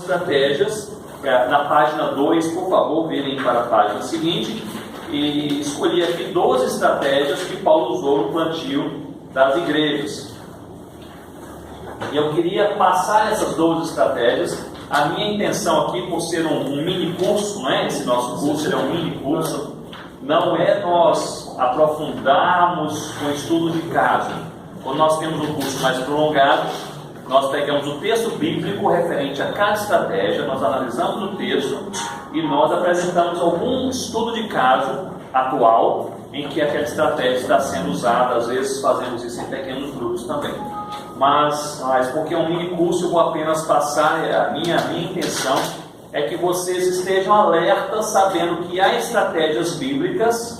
estratégias. Na página 2, por favor, virem para a página seguinte. E escolhi aqui 12 estratégias que Paulo usou no plantio das igrejas. E eu queria passar essas 12 estratégias. A minha intenção aqui, por ser um mini curso, não é? Esse nosso curso é um mini curso, não é nós aprofundarmos o estudo de caso. Quando nós temos um curso mais prolongado, nós pegamos o texto bíblico referente a cada estratégia, nós analisamos o texto e nós apresentamos algum estudo de caso atual em que aquela estratégia está sendo usada. Às vezes fazemos isso em pequenos grupos também. Mas porque é um mini curso, eu vou apenas passar. A minha intenção é que vocês estejam alertas, sabendo que há estratégias bíblicas,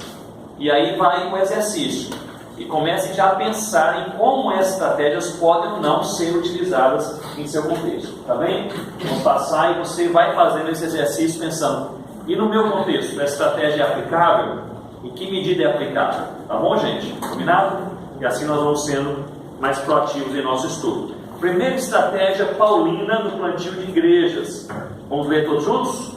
e aí vai o exercício. E comecem já a pensar em como essas estratégias podem ou não ser utilizadas em seu contexto, tá bem? Vamos passar e você vai fazendo esse exercício pensando, e no meu contexto, a estratégia é aplicável? Em que medida é aplicável? Tá bom, gente? Combinado? E assim nós vamos sendo mais proativos em nosso estudo. Primeira estratégia paulina no plantio de igrejas. Vamos ler todos juntos?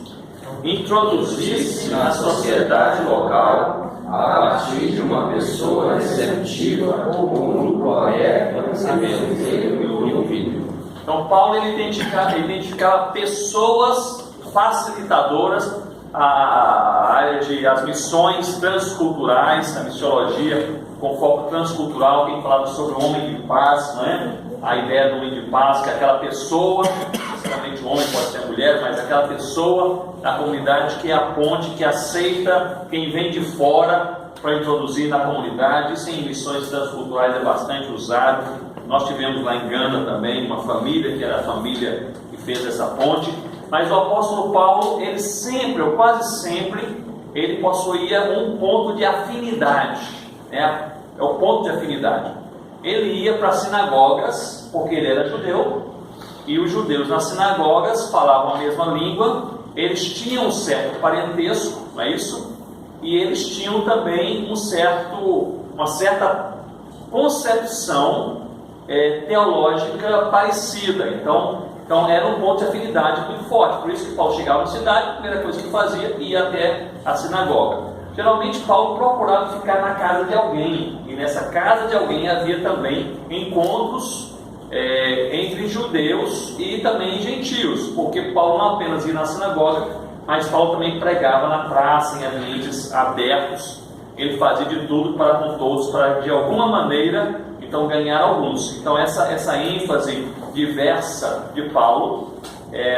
Introduzir-se na sociedade local a partir de uma pessoa receptiva ou um grupo aberto a receber e ouvir. Então Paulo ele identificava pessoas facilitadoras, a área de as missões transculturais, a missiologia com foco transcultural, tem falado sobre o homem de paz, não é? A ideia do homem de paz, que é aquela pessoa, necessariamente o homem pode ser a mulher, mas aquela pessoa da comunidade que é a ponte, que aceita quem vem de fora para introduzir na comunidade. Isso em missões transculturais é bastante usado. Nós tivemos lá em Gana também uma família, que era a família que fez essa ponte. Mas o apóstolo Paulo, ele sempre, ou quase sempre, ele possuía um ponto de afinidade, né? É o ponto de afinidade. Ele ia para as sinagogas, porque ele era judeu, e os judeus nas sinagogas falavam a mesma língua, eles tinham um certo parentesco, não é isso? E eles tinham também uma certa concepção teológica parecida. Então era um ponto de afinidade muito forte. Por isso que Paulo chegava na cidade, a primeira coisa que fazia ia até a sinagoga. Geralmente Paulo procurava ficar na casa de alguém, e nessa casa de alguém havia também encontros entre judeus e também gentios, porque Paulo não apenas ia na sinagoga, mas Paulo também pregava na praça, em ambientes abertos. Ele fazia de tudo para com todos, para de alguma maneira então ganhar alguns. Então essa ênfase diversa de Paulo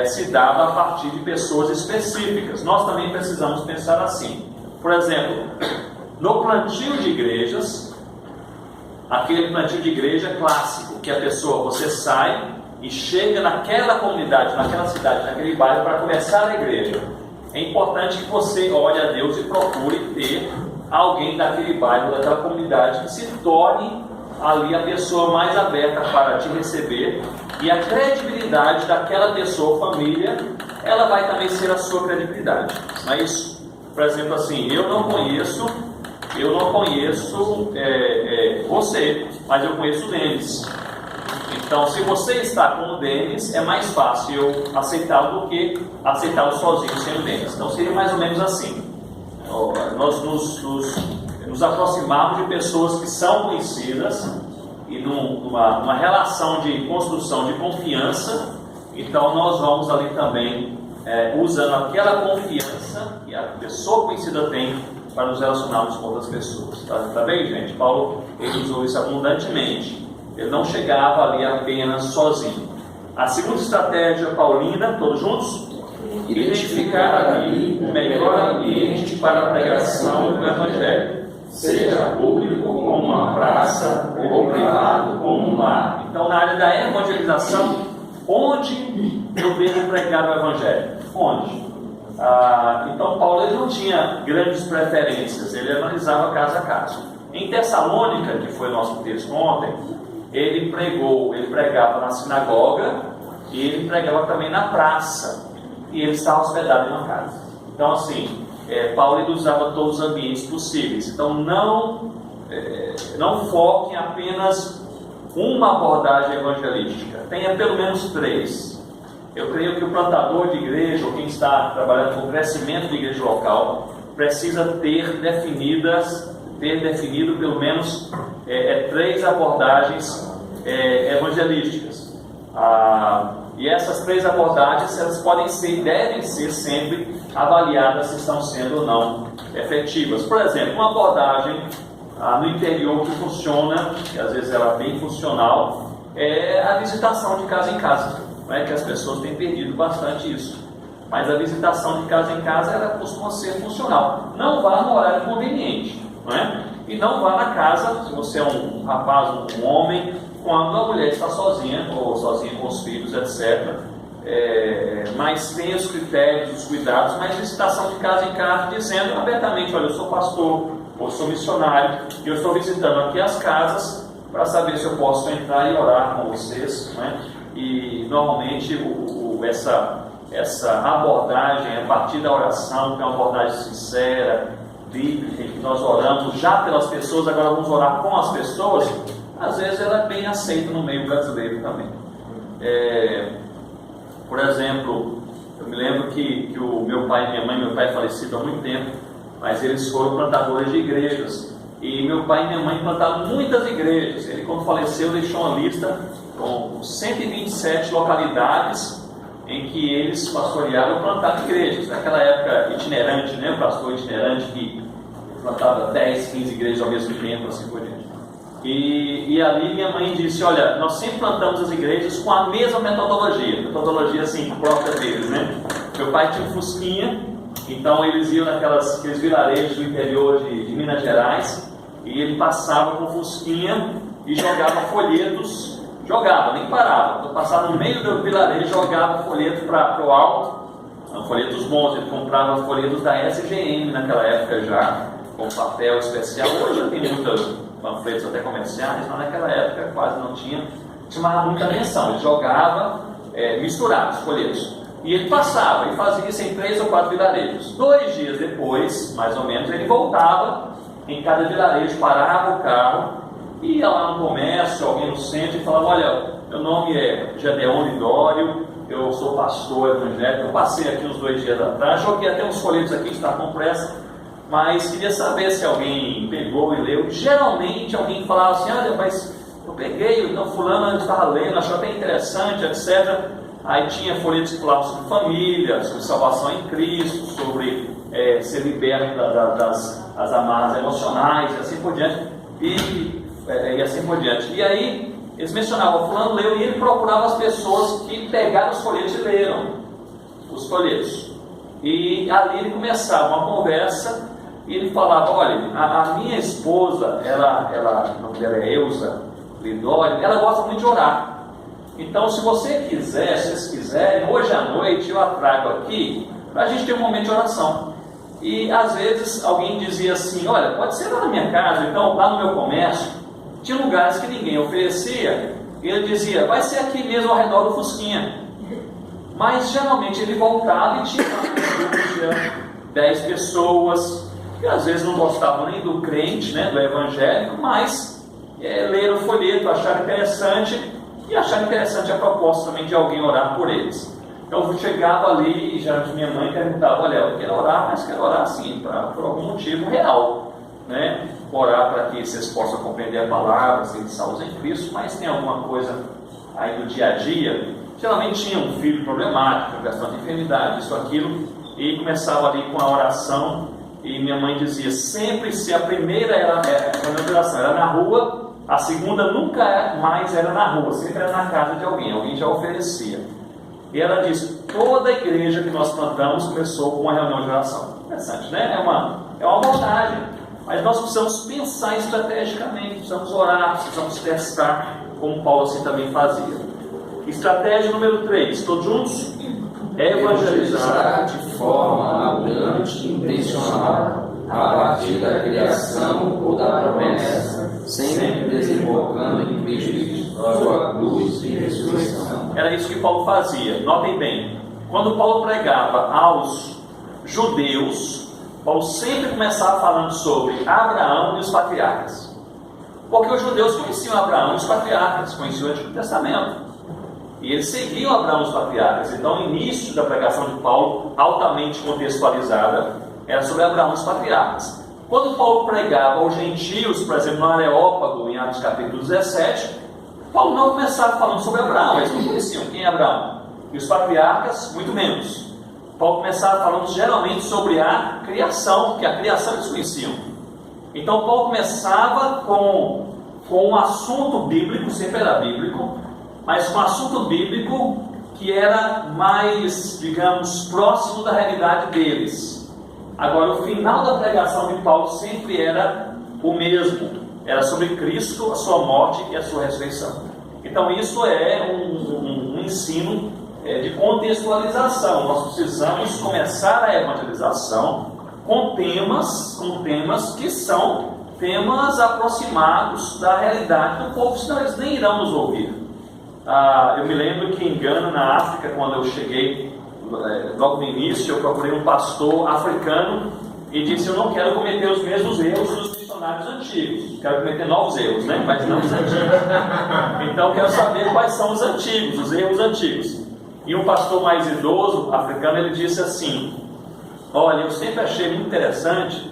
se dava a partir de pessoas específicas. Nós também precisamos pensar assim. Por exemplo, no plantio de igrejas, aquele plantio de igreja clássico, que a pessoa, você sai e chega naquela comunidade, naquela cidade, naquele bairro para começar a igreja. É importante que você olhe a Deus e procure ter alguém daquele bairro, daquela comunidade, que se torne ali a pessoa mais aberta para te receber, e a credibilidade daquela pessoa, família, ela vai também ser a sua credibilidade. Não é isso? Por exemplo, assim, eu não conheço você, mas eu conheço o Denis. Então, se você está com o Denis, é mais fácil eu aceitá-lo do que aceitá-lo sozinho sem o Denis. Então, seria mais ou menos assim. Nós nos aproximarmos de pessoas que são conhecidas e numa relação de construção de confiança. Então, nós vamos ali também usando aquela confiança que a pessoa conhecida tem para nos relacionarmos com outras pessoas. Tá bem, gente? Paulo ele usou isso abundantemente. Ele não chegava ali apenas sozinho. A segunda estratégia paulina, todos juntos? Identificar ali o melhor ambiente para a pregação do Evangelho, seja público como uma praça ou privado como um lar. Então, na área da evangelização, onde eu devo pregar o Evangelho? Onde? Então Paulo ele não tinha grandes preferências, ele analisava caso a caso. Em Tessalônica, que foi nosso texto ontem, ele pregava na sinagoga e ele pregava também na praça, e ele estava hospedado em uma casa. Então assim, Paulo ele usava todos os ambientes possíveis. Então não foque em apenas uma abordagem evangelística, tenha pelo menos 3. Eu creio que o plantador de igreja, ou quem está trabalhando com o crescimento de igreja local, precisa ter definido pelo menos 3 abordagens evangelísticas. E essas 3 abordagens, elas podem ser e devem ser sempre avaliadas se estão sendo ou não efetivas. Por exemplo, uma abordagem no interior que funciona, e às vezes ela é bem funcional, é a visitação de casa em casa. Não é que as pessoas têm perdido bastante isso, mas a visitação de casa em casa, ela costuma ser funcional. Não vá no horário conveniente, não é? E não vá na casa, se você é um rapaz, um homem, quando a mulher está sozinha, ou sozinha com os filhos, etc. Mas tem os critérios, os cuidados, mas visitação de casa em casa, dizendo abertamente: olha, eu sou pastor, ou sou missionário, e eu estou visitando aqui as casas para saber se eu posso entrar e orar com vocês, não é? E normalmente essa abordagem, a partir da oração, que é uma abordagem sincera, bíblica, em que nós oramos já pelas pessoas, agora vamos orar com as pessoas, às vezes ela é bem aceita no meio brasileiro também. Por exemplo, eu me lembro que o meu pai e minha mãe, meu pai é falecido há muito tempo, mas eles foram plantadores de igrejas, e meu pai e minha mãe plantaram muitas igrejas. Ele, quando faleceu, deixou uma lista com 127 localidades em que eles pastorearam e plantaram igrejas. Naquela época itinerante, né? O pastor itinerante que plantava 10, 15 igrejas ao mesmo tempo, assim por diante. E ali minha mãe disse: olha, nós sempre plantamos as igrejas com a mesma metodologia assim, própria deles, né? Meu pai tinha um Fusquinha, então eles iam aqueles vilarejos do interior de Minas Gerais, e ele passava com o Fusquinha e jogava folhetos, nem parava, passava no meio do vilarejo, jogava folhetos para o alto, folhetos bons. Ele comprava folhetos da SGM naquela época já, com papel especial. Hoje já tem muitos panfletos até comerciais, mas naquela época quase não tinha, chamava muita atenção. Ele jogava misturado os folhetos, e ele passava e fazia isso em 3 ou 4 vilarejos. 2 dias depois, mais ou menos, ele voltava em cada vilarejo, parava o carro, ia lá no comércio, alguém no centro, e falava: olha, meu nome é Gedeon Lidório, eu sou pastor evangélico, eu passei aqui uns 2 dias atrás, joguei até uns folhetos aqui que está com pressa, mas queria saber se alguém pegou e leu. Geralmente alguém falava assim: olha, mas eu peguei, então fulano estava lendo, achou até interessante, etc. Aí tinha folhetos que falavam sobre família, sobre salvação em Cristo, sobre ser liberto das amarras emocionais, e assim por diante, e assim por diante. E aí eles mencionavam: fulano leu, e ele procurava as pessoas que pegaram os folhetos e leram os folhetos. E ali ele começava uma conversa, e ele falava: olha, a minha esposa, o nome dela é Elza Lidório, ela gosta muito de orar. Então, se vocês quiserem, hoje à noite eu a trago aqui para a gente ter um momento de oração. E às vezes alguém dizia assim: olha, pode ser lá na minha casa, então lá no meu comércio tinha lugares que ninguém oferecia, e ele dizia: vai ser aqui mesmo ao redor do Fusquinha. Mas geralmente ele voltava e tinha um grupo de 10 pessoas, que às vezes não gostavam nem do crente, né, do evangélico, mas leram o folheto, acharam interessante, e acharam interessante a proposta também de alguém orar por eles. Então eu chegava ali e já minha mãe perguntava: olha, eu quero orar, mas quero orar assim, por algum motivo real, né? Orar para que vocês possam compreender a palavra, serem salvos em Cristo, mas tem alguma coisa aí do dia a dia. Geralmente tinha um filho problemático, questão de enfermidade, isso, aquilo, e começava ali com a oração, e minha mãe dizia sempre: se a primeira oração era na rua, a segunda nunca mais era na rua, sempre era na casa de alguém já oferecia. E ela disse: toda a igreja que nós plantamos começou com uma reunião de oração. Interessante, né? É uma abordagem, mas nós precisamos pensar estrategicamente, precisamos orar, precisamos testar, como Paulo assim também fazia. Estratégia número 3, todos juntos? Evangelizar de forma abundante e intencional, a partir da criação ou da promessa, sempre desembocando em Cristo, sua cruz e ressurreição. Era isso que Paulo fazia. Notem bem, quando Paulo pregava aos judeus, Paulo sempre começava falando sobre Abraão e os patriarcas, porque os judeus conheciam Abraão e os patriarcas, conheciam o Antigo Testamento. E eles seguiam Abraão e os patriarcas. Então, o início da pregação de Paulo, altamente contextualizada, era sobre Abraão e os patriarcas. Quando Paulo pregava aos gentios, por exemplo, no Areópago, em Atos capítulo 17, Paulo não começava falando sobre Abraão. Eles não conheciam quem é Abraão. E os patriarcas, muito menos. Paulo começava falando geralmente sobre a criação, que a criação eles conheciam. Então, Paulo começava com um assunto bíblico, sempre era bíblico, mas um assunto bíblico que era mais, digamos, próximo da realidade deles. Agora, o final da pregação de Paulo sempre era o mesmo. Era sobre Cristo, a sua morte e a sua ressurreição. Então, isso é um ensino de contextualização. Nós precisamos começar a evangelização com temas que são temas aproximados da realidade do povo, senão eles nem irão nos ouvir. Eu me lembro que em Gana, na África, quando eu cheguei, logo no início, eu procurei um pastor africano e disse: eu não quero cometer os mesmos erros dos missionários antigos, quero cometer novos erros, né? Mas não os antigos. Então eu quero saber quais são os antigos, os erros antigos. E um pastor mais idoso, africano, ele disse assim: olha, eu sempre achei muito interessante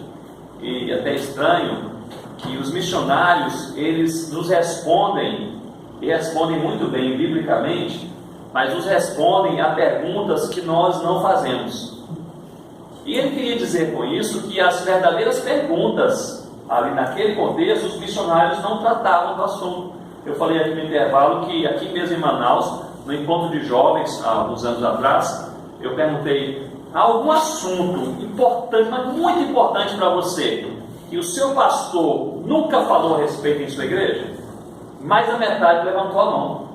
e até estranho que os missionários, eles nos respondem, e respondem muito bem biblicamente, mas nos respondem a perguntas que nós não fazemos. E ele queria dizer com isso que as verdadeiras perguntas, ali naquele contexto, os missionários não tratavam do assunto. Eu falei aqui no intervalo que aqui mesmo em Manaus, no encontro de jovens, há alguns anos atrás, eu perguntei: há algum assunto importante, mas muito importante para você, que o seu pastor nunca falou a respeito em sua igreja? Mais da metade levantou a mão.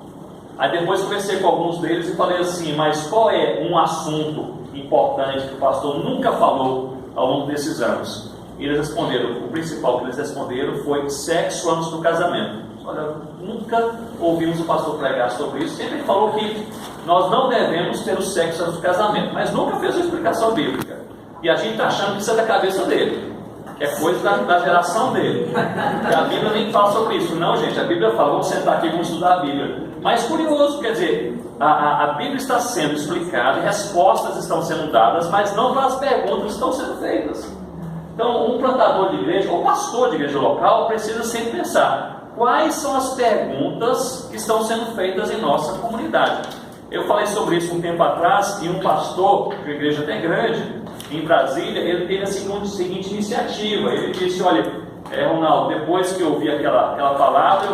Aí depois conversei com alguns deles e falei assim: mas qual é um assunto importante que o pastor nunca falou ao longo desses anos? E eles responderam, o principal que eles responderam foi sexo antes do casamento. Olha, nunca ouvimos o pastor pregar sobre isso. Sempre ele falou que nós não devemos ter o sexo antes do casamento, mas nunca fez uma explicação bíblica. E a gente está achando que isso é da cabeça dele, que é coisa da geração dele. E a Bíblia nem fala sobre isso. Não, gente, a Bíblia fala: vamos sentar aqui e vamos estudar a Bíblia. Mas curioso, quer dizer, a Bíblia está sendo explicada, respostas estão sendo dadas, mas não as perguntas estão sendo feitas. Então, um plantador de igreja, ou pastor de igreja local, precisa sempre pensar: quais são as perguntas que estão sendo feitas em nossa comunidade? Eu falei sobre isso um tempo atrás, e um pastor, de uma igreja até grande, em Brasília, ele teve a seguinte iniciativa. Ele disse: olha, Ronaldo, depois que eu ouvi aquela palavra,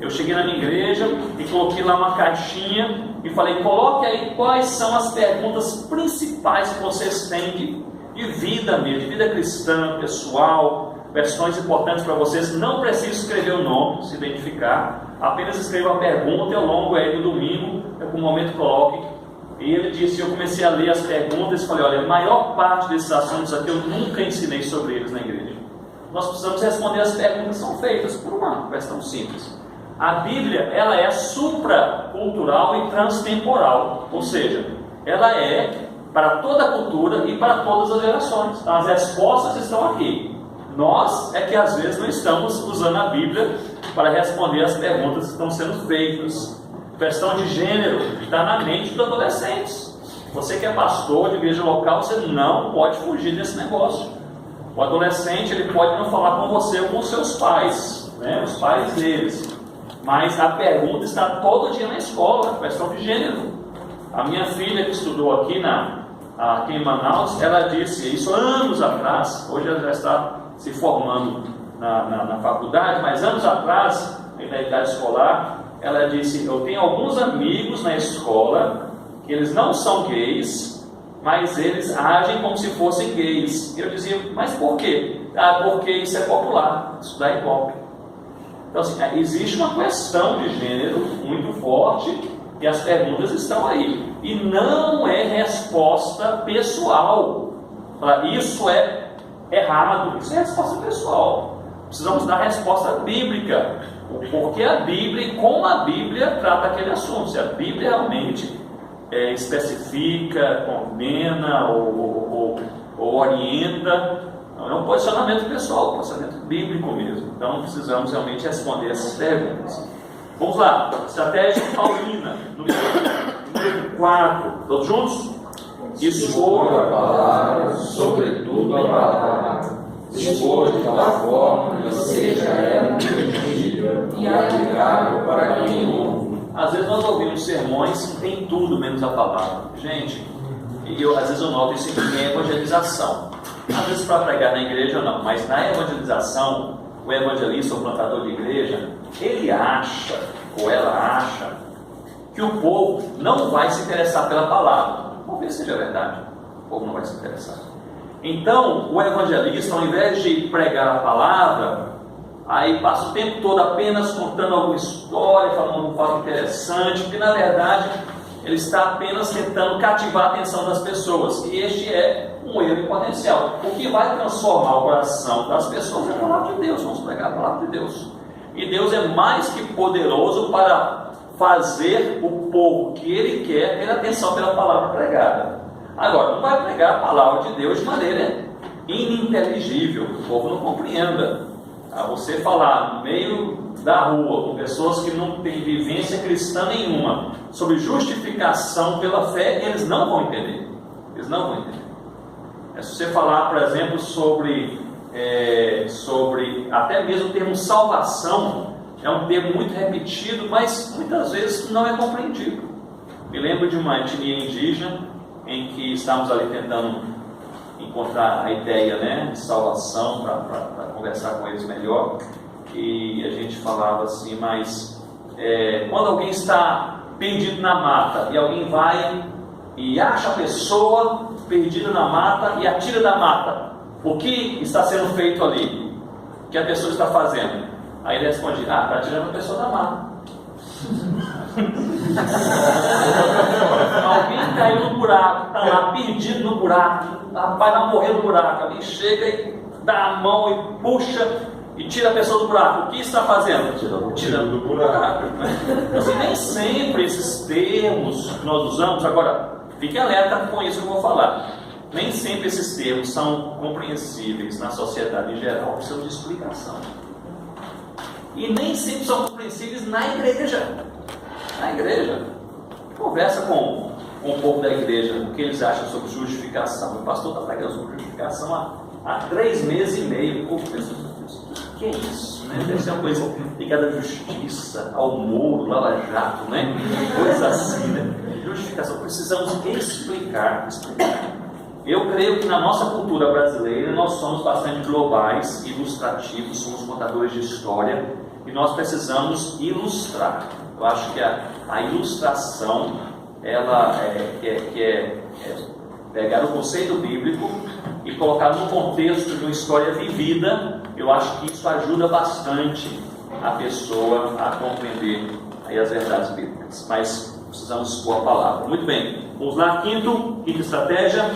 eu cheguei na minha igreja e coloquei lá uma caixinha e falei: coloque aí quais são as perguntas principais que vocês têm de vida mesmo, de vida cristã, pessoal, questões importantes para vocês. Não precisa escrever o nome, se identificar, apenas escreva a pergunta e ao longo aí do domingo, no momento coloque. E ele disse: eu comecei a ler as perguntas e falei: olha, a maior parte desses assuntos aqui eu nunca ensinei sobre eles na igreja. Nós precisamos responder as perguntas que são feitas por uma questão simples. A Bíblia, ela é supracultural e transtemporal, ou seja, ela é para toda a cultura e para todas as gerações. As respostas estão aqui. Nós é que às vezes não estamos usando a Bíblia para responder as perguntas que estão sendo feitas. A questão de gênero está na mente dos adolescentes. Você que é pastor de igreja local, você não pode fugir desse negócio. O adolescente, ele pode não falar com você ou com seus pais, né? Os pais deles, mas a pergunta está todo dia na escola, a questão de gênero. A minha filha, que estudou aqui em Manaus, ela disse isso anos atrás. Hoje ela já está se formando na faculdade, mas anos atrás, na idade escolar, ela disse: eu tenho alguns amigos na escola que eles não são gays, mas eles agem como se fossem gays. Eu dizia: mas por quê? Porque isso é popular, estudar é golpe. Então, assim, existe uma questão de gênero muito forte e as perguntas estão aí. E não é resposta pessoal. Isso é errado, isso é resposta pessoal. Precisamos dar resposta bíblica, porque a Bíblia e como a Bíblia trata aquele assunto. Se a Bíblia realmente especifica, condena ou orienta, não é um posicionamento pessoal, é um posicionamento bíblico mesmo. Então precisamos realmente responder essas perguntas. Vamos lá, estratégia paulina, número 4. Todos juntos? Expor a palavra, sobretudo a palavra. Expor de tal forma que seja ela inteligível e aplicável para quem ouve. Às vezes nós ouvimos sermões que tem tudo menos a palavra. Gente, às vezes eu noto isso em evangelização. Às vezes para pregar na igreja não, mas na evangelização, o evangelista ou plantador de igreja, ele acha, ou ela acha, que o povo não vai se interessar pela palavra. Vamos ver se seja verdade. O povo não vai se interessar. Então, o evangelista, ao invés de pregar a palavra, aí passa o tempo todo apenas contando alguma história, falando algum fato interessante, porque na verdade ele está apenas tentando cativar a atenção das pessoas. E este é um erro em potencial. O que vai transformar o coração das pessoas é a palavra de Deus. Vamos pregar a palavra de Deus. E Deus é mais que poderoso para fazer o povo que Ele quer ter atenção pela palavra pregada. Agora, não vai pregar a palavra de Deus de maneira ininteligível, que o povo não compreenda. Você falar no meio da rua com pessoas que não têm vivência cristã nenhuma sobre justificação pela fé, eles não vão entender. Eles não vão entender. Se você falar, por exemplo, sobre até mesmo o termo salvação, é um termo muito repetido, mas muitas vezes não é compreendido. Me lembro de uma etnia indígena em que estávamos ali tentando encontrar a ideia, de salvação para conversar com eles melhor, e a gente falava assim, mas quando alguém está perdido na mata e alguém vai e acha a pessoa perdida na mata e a tira da mata, o que está sendo feito ali? O que a pessoa está fazendo? Aí ele responde, está tirando a pessoa da mata. Alguém caiu no buraco, está lá perdido no buraco, vai morrer no buraco. Alguém chega e dá a mão e puxa e tira a pessoa do buraco. O que está fazendo? Tirando do buraco. Assim, nem sempre esses termos que nós usamos, agora fique alerta com isso que eu vou falar. Nem sempre esses termos são compreensíveis na sociedade em geral, precisam de explicação. E nem sempre são compreensíveis na igreja. Na igreja, conversa com o povo da igreja, o que eles acham sobre justificação. O pastor está pregando sobre justificação há 3 meses e meio. O povo pensa, o que é isso? Deve ser uma coisa ligada à justiça, ao Moro, Lava Jato, coisa assim, Justificação, precisamos explicar. Eu creio que na nossa cultura brasileira nós somos bastante globais, ilustrativos, somos contadores de história e nós precisamos ilustrar. Eu acho que a ilustração, ela é pegar o conceito bíblico e colocar no contexto de uma história vivida. Eu acho que isso ajuda bastante a pessoa a compreender aí as verdades bíblicas. Mas precisamos expor a palavra. Muito bem, vamos lá, quinta estratégia,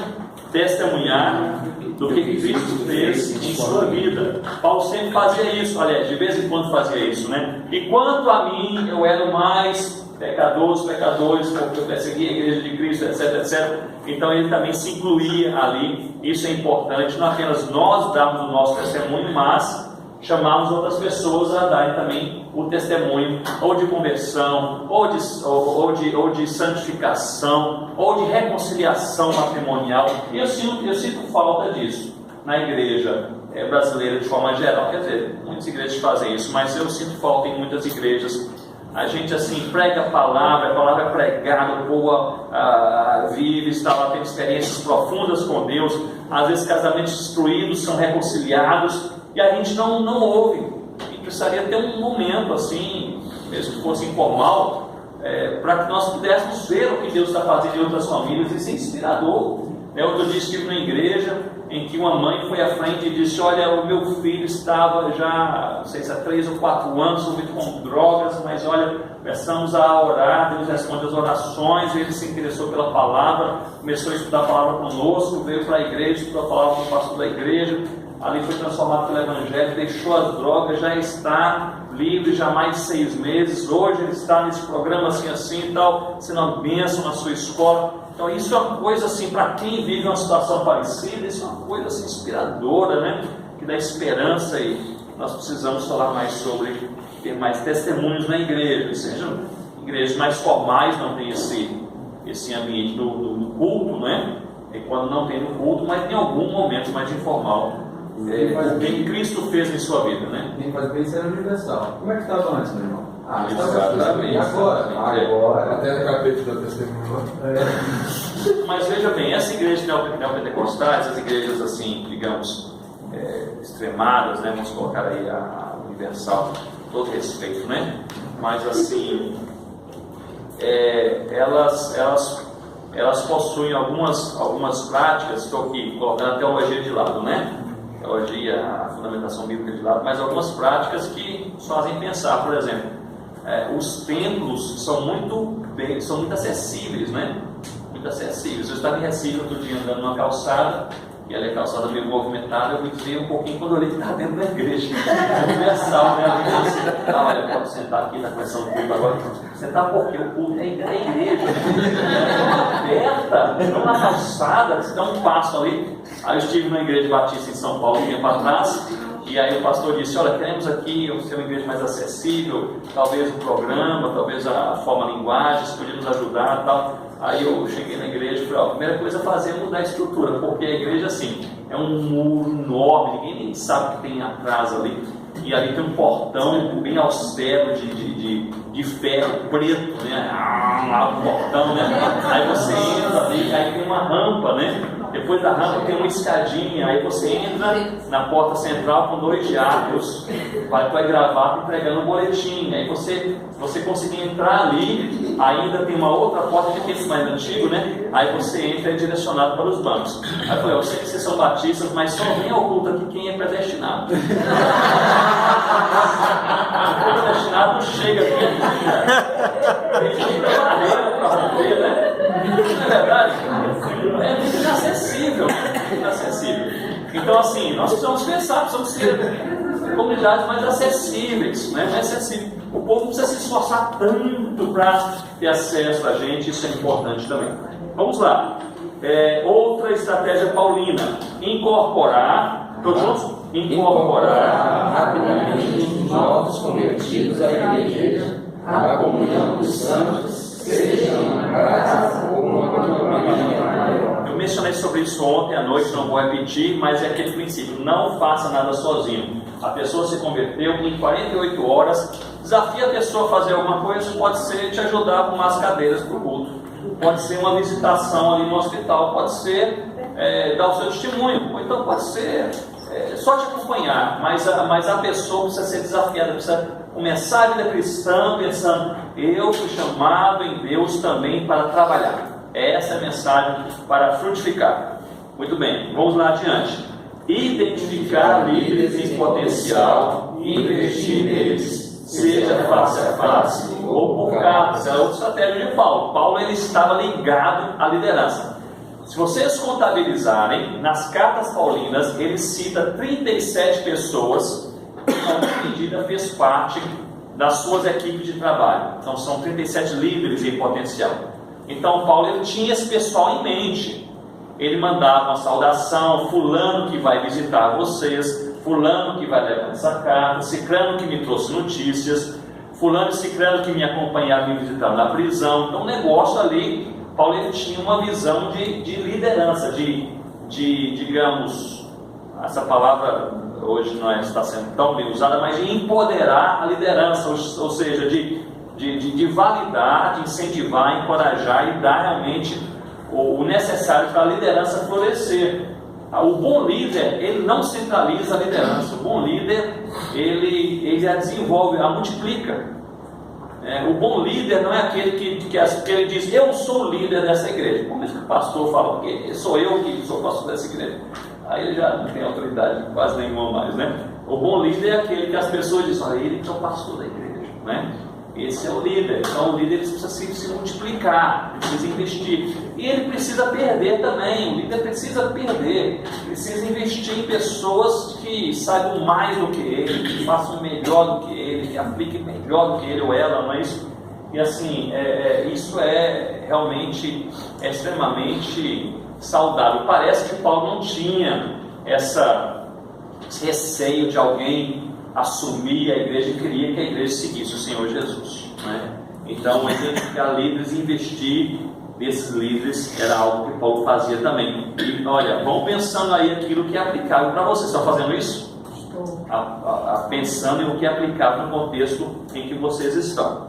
testemunhar do que Cristo fez em sua vida. Paulo sempre fazia isso, aliás, de vez em quando fazia isso, E quanto a mim, eu era o mais pecadores, porque eu persegui a igreja de Cristo, etc, etc. Então ele também se incluía ali. Isso é importante, não apenas nós darmos o nosso testemunho, mas chamarmos outras pessoas a darem também o testemunho, ou de conversão, ou de santificação, ou de reconciliação matrimonial. E eu sinto falta disso na igreja brasileira de forma geral. Quer dizer, muitas igrejas fazem isso, mas eu sinto falta em muitas igrejas. A gente assim prega a palavra é pregada, o povo vive, está lá tendo experiências profundas com Deus. Às vezes casamentos destruídos são reconciliados e a gente não ouve. E precisaria ter um momento assim, mesmo que fosse informal, para que nós pudéssemos ver o que Deus está fazendo em outras famílias. Isso é inspirador. Outro dia estive numa igreja em que uma mãe foi à frente e disse: olha, o meu filho estava já, não sei se há 3 ou 4 anos, envolvido com drogas, mas olha, começamos a orar, Deus responde as orações, ele se interessou pela palavra, começou a estudar a palavra conosco, veio para a igreja, estudou a palavra com o pastor da igreja, ali foi transformado pelo evangelho, deixou as drogas, já está livre já há mais de 6 meses, hoje ele está nesse programa assim e tal, sendo uma bênção na sua escola. Então isso é uma coisa assim, para quem vive uma situação parecida, isso é uma coisa assim, inspiradora, que dá esperança, e nós precisamos falar mais sobre ter mais testemunhos na igreja, sejam igrejas mais formais, não tem esse ambiente do culto, né? E quando não tem no culto, mas tem algum momento mais informal, o que Cristo fez em sua vida, né? Quem faz bem ser universal. Como é que estava antes, meu irmão? Exatamente. Agora. Até no capítulo da testemunha. Mas veja bem, essa igreja neopentecostal, essas igrejas assim, digamos, extremadas, né? Vamos colocar aí a universal, todo respeito, né? Mas assim, elas possuem algumas práticas, estou aqui colocando a teologia de lado, né? Teologia, a fundamentação bíblica de lado, mas algumas práticas que nos fazem pensar, por exemplo, os templos são muito acessíveis, né? Muito acessíveis. Eu estava em Recife outro dia andando numa calçada, e ali a calçada meio movimentada, eu me desviei um pouquinho quando eu olhei que estava dentro da igreja universal, né? Olha, pode sentar aqui, está começando o culto agora. Sentar porque o culto é da igreja, aberta, não na calçada, você dá um passo ali. Aí eu estive na igreja batista em São Paulo um tempo atrás, e aí o pastor disse: olha, queremos aqui ser uma igreja mais acessível, talvez o programa, talvez a forma de linguagem, se podia nos ajudar e tal. Aí eu cheguei na igreja e falei: ó, a primeira coisa é fazer mudar a estrutura, porque a igreja assim, é um muro enorme, ninguém nem sabe o que tem atrás ali, e ali tem um portão bem austero de ferro preto, né? Lá o portão, né? Aí você entra ali, aí tem uma rampa, né? Depois da rampa tem uma escadinha, aí você entra na porta central com 2 diáconos, vai gravar entregando um boletim. Aí se você conseguir entrar ali, ainda tem uma outra porta, que é mais antigo, né? Aí você entra e é direcionado para os bancos. Aí eu falei: eu sei que vocês são batistas, mas só vem ao culto aqui quem é predestinado. O predestinado não chega aqui. Tem muita barreira para romper, né? Não é verdade? É muito inacessível, Então assim, nós precisamos pensar, precisamos ser comunidades mais acessíveis, né? Mais acessíveis. O povo não precisa se esforçar tanto para ter acesso a gente, isso é importante também. Vamos lá. Outra estratégia paulina: incorporar, todos juntos? Incorporar rapidamente os novos convertidos à igreja, à comunhão dos santos, seja uma graça ou uma companhia. Eu mencionei sobre isso ontem à noite, não vou repetir, mas é aquele princípio: não faça nada sozinho. A pessoa se converteu, em 48 horas, desafia a pessoa a fazer alguma coisa. Pode ser te ajudar a arrumar as cadeiras para o culto, pode ser uma visitação ali no hospital, pode ser dar o seu testemunho, ou então pode ser só te acompanhar, mas a pessoa precisa ser desafiada, precisa começar a vida cristã pensando: eu fui chamado em Deus também para trabalhar. Essa é a mensagem para frutificar. Muito bem, vamos lá adiante. Identificar líderes em potencial e investir neles, seja face a face ou por cartas. É outra estratégia de Paulo. Paulo ele estava ligado à liderança. Se vocês contabilizarem, nas cartas paulinas, ele cita 37 pessoas que, em alguma medida, fez parte das suas equipes de trabalho. Então, são 37 líderes em potencial. Então, Paulo ele tinha esse pessoal em mente. Ele mandava uma saudação: fulano que vai visitar vocês, fulano que vai levar essa carta, ciclano que me trouxe notícias, fulano e ciclano que me acompanharam e me visitaram na prisão. Então, o negócio ali, Paulo ele tinha uma visão de liderança, digamos, essa palavra hoje não está sendo tão bem usada, mas de empoderar a liderança, ou seja, de validar, de incentivar, encorajar e dar realmente o necessário para a liderança florescer. O bom líder, ele não centraliza a liderança. O bom líder, ele a desenvolve, a multiplica. O bom líder não é aquele que ele diz: eu sou o líder dessa igreja. Como é que o pastor fala? Porque sou eu que sou o pastor dessa igreja. Aí ele já não tem autoridade quase nenhuma mais, né? O bom líder é aquele que as pessoas dizem: olha, ele que é o pastor da igreja, né? Esse é o líder. Então o líder precisa se multiplicar, precisa investir. E ele precisa perder também. O líder precisa perder, precisa investir em pessoas que saibam mais do que ele, que façam melhor do que ele, que apliquem melhor do que ele ou ela, não é isso? E assim, isso é realmente extremamente saudável. Parece que Paulo não tinha esse receio de alguém assumir a igreja e queria que a igreja seguisse o Senhor Jesus, né? Então, identificar líderes e investir nesses líderes era algo que Paulo fazia também. E olha, vão pensando aí aquilo que é aplicável para vocês. Estão fazendo isso? Pensando em o que é aplicável no contexto em que vocês estão.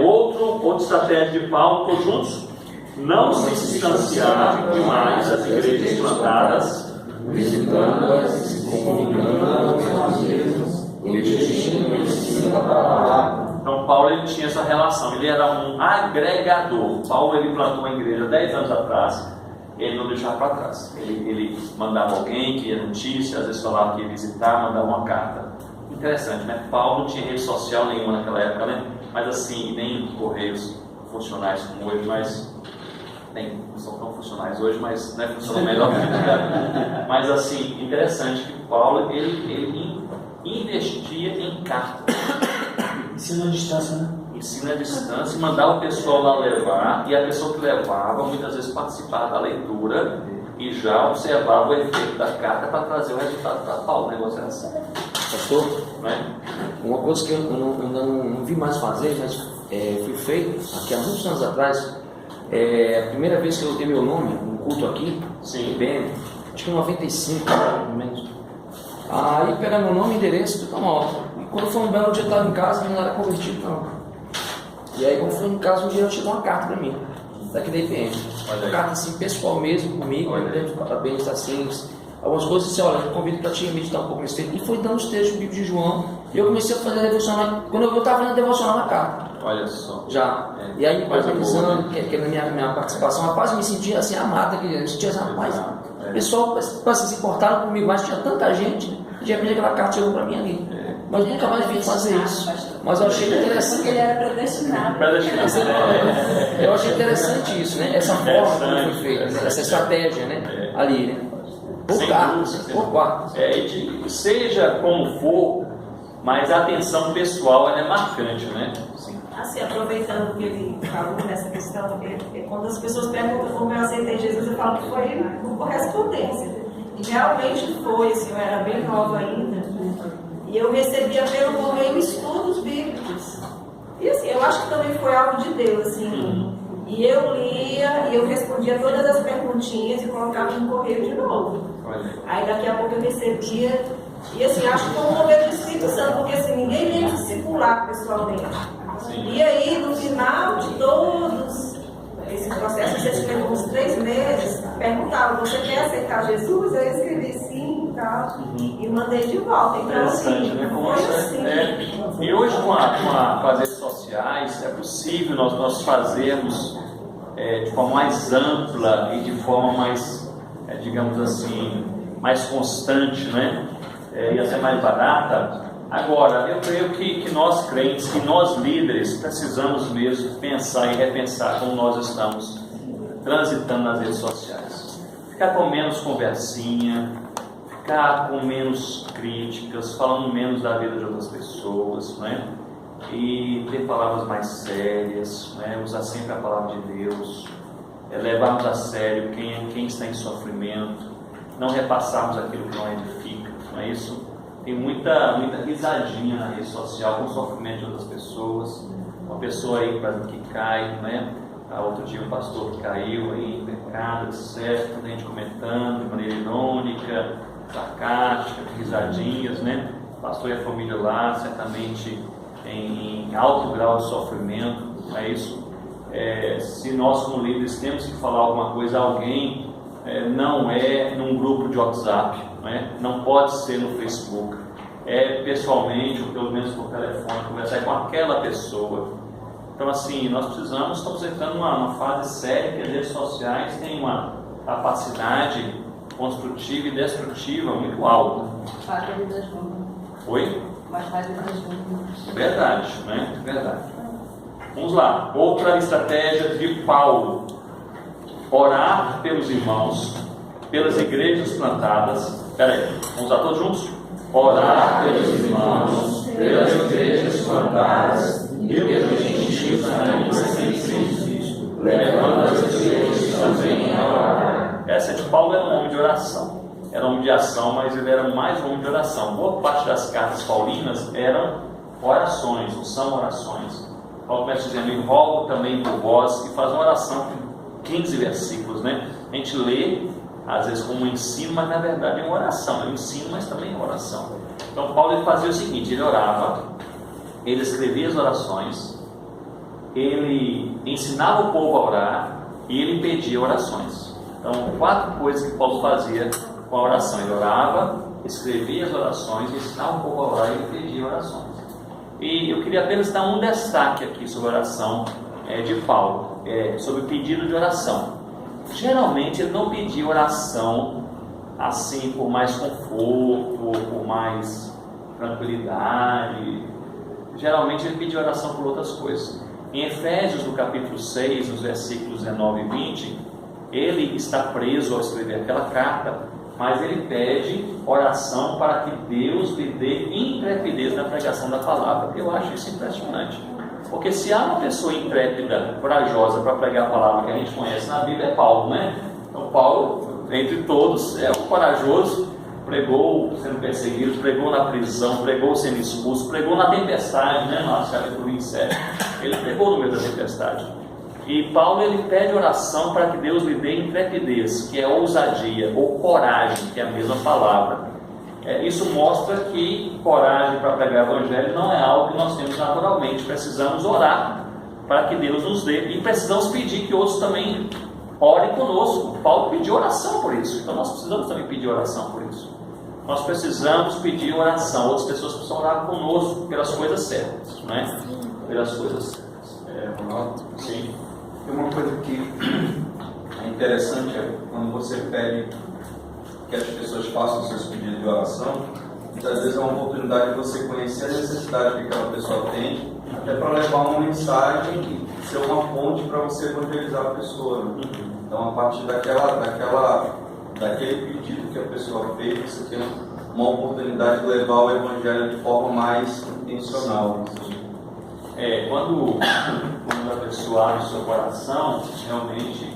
Outra estratégia de Paulo, todos juntos? Não se distanciar demais das igrejas plantadas, visitando-as, comunicando as mesmas, investindo em ensino da palavra. Então Paulo ele tinha essa relação, ele era um agregador. Paulo ele plantou uma igreja 10 anos atrás, ele não deixava para trás. Ele mandava alguém que ia notícia, às vezes falava que ia visitar, mandava uma carta. Interessante, né? Paulo não tinha rede social nenhuma naquela época, né? Mas assim, nem correios funcionais como hoje, mas não são tão funcionais hoje, mas né, funcionam melhor que antigamente. Mas assim, interessante que Paulo ele investia em cartas. Ensino à distância, né? Ensino à distância, mandava o pessoal lá levar, e a pessoa que levava muitas vezes participava da leitura e já observava o efeito da carta para trazer o resultado para Paulo. O negócio era assim. Pastor, Né? uma coisa que eu ainda não vi mais fazer, mas foi feito aqui há muitos anos atrás. A primeira vez que eu dei meu nome no culto aqui, Sim. bem, acho que em 95, pelo menos. Aí pegaram meu nome e endereço, tudo mal. E quando foi um belo dia, eu estava em casa, não era convertido, não. E aí, quando foi em casa, um dia eu chegou uma carta para mim, daqui da IPM. Uma carta assim, pessoal mesmo, comigo, dando parabéns, assim, algumas coisas assim, olha, eu convido para te meditar um pouco nesse texto. E foi dando os textos do livro de João. E eu comecei a fazer a devocional. Quando eu estava fazendo a devocional na carta. Olha só. Já. E aí, analisando, que na minha participação, rapaz, eu me sentia assim, amada, que eu sentia assim, rapaz, o pessoal se importaram comigo, mas tinha tanta gente, de repente aquela carta chegou para mim ali. Mas nunca mais vim fazer isso. Mas eu achei interessante. Porque ele era predestinado. Eu achei interessante isso, né? Essa forma como foi feita, né? Essa estratégia, né? Ali, né? Por quartos. Seja como for, mas a atenção pessoal ela é marcante, né? Sim. Assim, aproveitando que ele falou nessa questão, quando as pessoas perguntam como eu aceitei Jesus, eu falo que foi por correspondência. E realmente foi, assim, eu era bem nova ainda. E eu recebia pelo correio estudos bíblicos. E assim, eu acho que também foi algo de Deus, assim. E eu lia, e eu respondia todas as perguntinhas e colocava no correio de novo. Aí daqui a pouco eu recebia. E assim, acho que foi um momento do Espírito Santo, porque assim, ninguém veio discipular pessoalmente. E aí, no final de todos esse processo, você escreveu uns 3 meses, perguntavam, você quer aceitar Jesus? Eu escrevi sim e tal, e mandei de volta. Então, assim, né? foi assim. E hoje com as redes sociais é possível nós fazermos de forma mais ampla e de forma mais, digamos assim, mais constante, né? E até mais barata. Agora, eu creio que nós crentes, que nós líderes, precisamos mesmo pensar e repensar como nós estamos transitando nas redes sociais. Ficar com menos conversinha, ficar com menos críticas, falando menos da vida de outras pessoas, né? E ter palavras mais sérias, né? Usar sempre a palavra de Deus, levarmos a sério quem está em sofrimento, não repassarmos aquilo que não edifica, não é isso? Tem muita risadinha na rede social com o sofrimento de outras pessoas. Uma pessoa aí que cai, né? Outro dia um pastor que caiu aí em pecado, etc. A gente comentando de maneira irônica, sarcástica, risadinhas, né? O pastor e a família lá, certamente em alto grau de sofrimento, não é isso? Se nós como líderes temos que falar alguma coisa a alguém, não é num grupo de WhatsApp, não pode ser no Facebook, pessoalmente ou pelo menos por telefone, conversar com aquela pessoa. Então assim, nós estamos entrando numa fase séria que as redes sociais têm uma capacidade construtiva e destrutiva muito alta. Oi? É verdade, né? É verdade. Vamos lá, outra estratégia de Paulo: orar pelos irmãos, pelas igrejas plantadas. Vamos lá todos juntos? Orar pelos irmãos, pelas igrejas plantadas e pelos gentios em Cristo, levando as igrejas também a orar. Essa de Paulo é um homem de oração. era um homem de ação, mas ele era mais um homem de oração. Boa parte das cartas paulinas eram orações, ou são orações. Paulo começa dizendo: eu rogo também por vós, e faz uma oração com 15 versículos, né? A gente lê, às vezes, como um ensino, mas na verdade é uma oração. É um ensino, mas também é uma oração. Então, Paulo ele fazia o seguinte: ele orava, ele escrevia as orações, ele ensinava o povo a orar e ele pedia orações. Então, 4 coisas que Paulo fazia com a oração: ele orava, escrevia as orações, ensinava o povo a orar e ele pedia orações. E eu queria apenas dar um destaque aqui sobre a oração de Paulo, sobre o pedido de oração. Geralmente ele não pedia oração assim por mais conforto, por mais tranquilidade. Geralmente ele pedia oração por outras coisas. Em Efésios, no capítulo 6, nos versículos 19 e 20, ele está preso ao escrever aquela carta, mas ele pede oração para que Deus lhe dê intrepidez na pregação da palavra. Eu acho isso impressionante, porque se há uma pessoa intrépida, corajosa para pregar a palavra que a gente conhece na Bíblia, é Paulo, né? Então Paulo, entre todos, é o corajoso. Pregou sendo perseguido, pregou na prisão, pregou sendo expulso, pregou na tempestade, né? No capítulo 27, ele pregou no meio da tempestade. E Paulo ele pede oração para que Deus lhe dê intrepidez, que é ousadia, ou coragem, que é a mesma palavra. Isso mostra que coragem para pregar o Evangelho não é algo que nós temos naturalmente. Precisamos orar para que Deus nos dê, e precisamos pedir que outros também orem conosco. Paulo pediu oração por isso, então nós precisamos também pedir oração por isso. Nós precisamos pedir oração, outras pessoas precisam orar conosco pelas coisas certas, não é? Pelas coisas certas. Ronaldo, Sim. tem uma coisa que é interessante, quando você pede que as pessoas façam seus pedidos de oração, muitas vezes é uma oportunidade de você conhecer a necessidade que aquela pessoa tem, até para levar uma mensagem e ser uma ponte para você evangelizar a pessoa, né? Então, a partir daquele pedido que a pessoa fez, você tem uma oportunidade de levar o Evangelho de forma mais intencional. Quando a pessoa abre o seu coração, realmente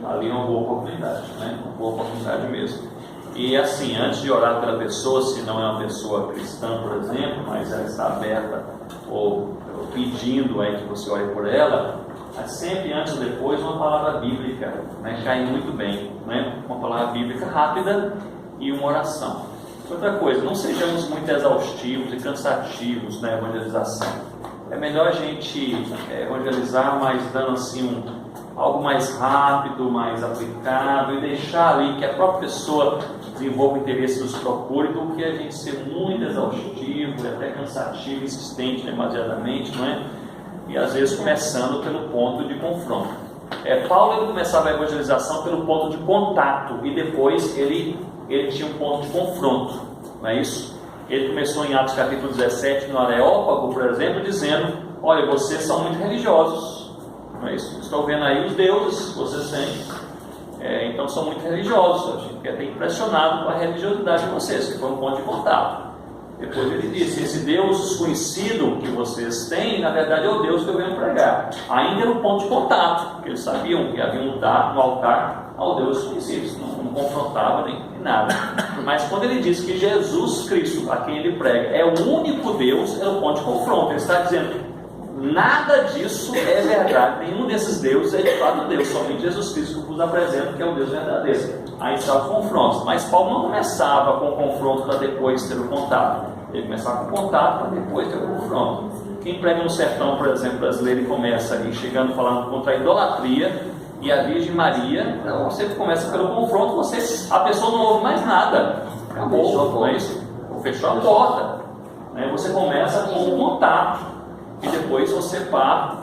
ali é uma boa oportunidade, né? Uma boa oportunidade mesmo. E assim, antes de orar pela pessoa, se não é uma pessoa cristã, por exemplo, mas ela está aberta ou pedindo que você ore por ela, sempre antes ou depois uma palavra bíblica, né? Cai muito bem, né? Uma palavra bíblica rápida e uma oração. Outra coisa, não sejamos muito exaustivos e cansativos na evangelização. É melhor a gente evangelizar, mas dando assim algo mais rápido, mais aplicado, e deixar ali que a própria pessoa desenvolva o interesse e nos procure, do que a gente ser muito exaustivo e até cansativo, insistente demasiadamente, não é? E às vezes começando pelo ponto de confronto. Paulo ele começava a evangelização pelo ponto de contato, e depois ele tinha um ponto de confronto, não é isso? Ele começou em Atos capítulo 17, no Areópago, por exemplo, dizendo: olha, vocês são muito religiosos, não é isso? Estou vendo aí os deuses que vocês têm, então são muito religiosos. A gente fica até impressionado com a religiosidade de vocês, que foi um ponto de contato. Depois ele disse: esse Deus desconhecido que vocês têm, na verdade é o Deus que eu venho pregar. Ainda era um ponto de contato, porque eles sabiam que havia um altar ao Deus desconhecido, não confrontava nem nada. Mas quando ele diz que Jesus Cristo, a quem ele prega, é o único Deus, é o ponto de confronto. Ele está dizendo: nada disso é verdade, nenhum desses deuses é de fato Deus, somente Jesus Cristo que vos apresenta, que é o Deus verdadeiro. Aí está os confrontos. Mas Paulo não começava com o confronto para depois ter o contato. Ele começava com o contato para depois ter o confronto. Quem prega no sertão, por exemplo, brasileiro, e começa ali chegando falando contra a idolatria e a Virgem Maria, então você começa pelo confronto, a pessoa não ouve mais nada. Acabou, não é isso? Fechou a porta. Você começa com o contato e depois você parte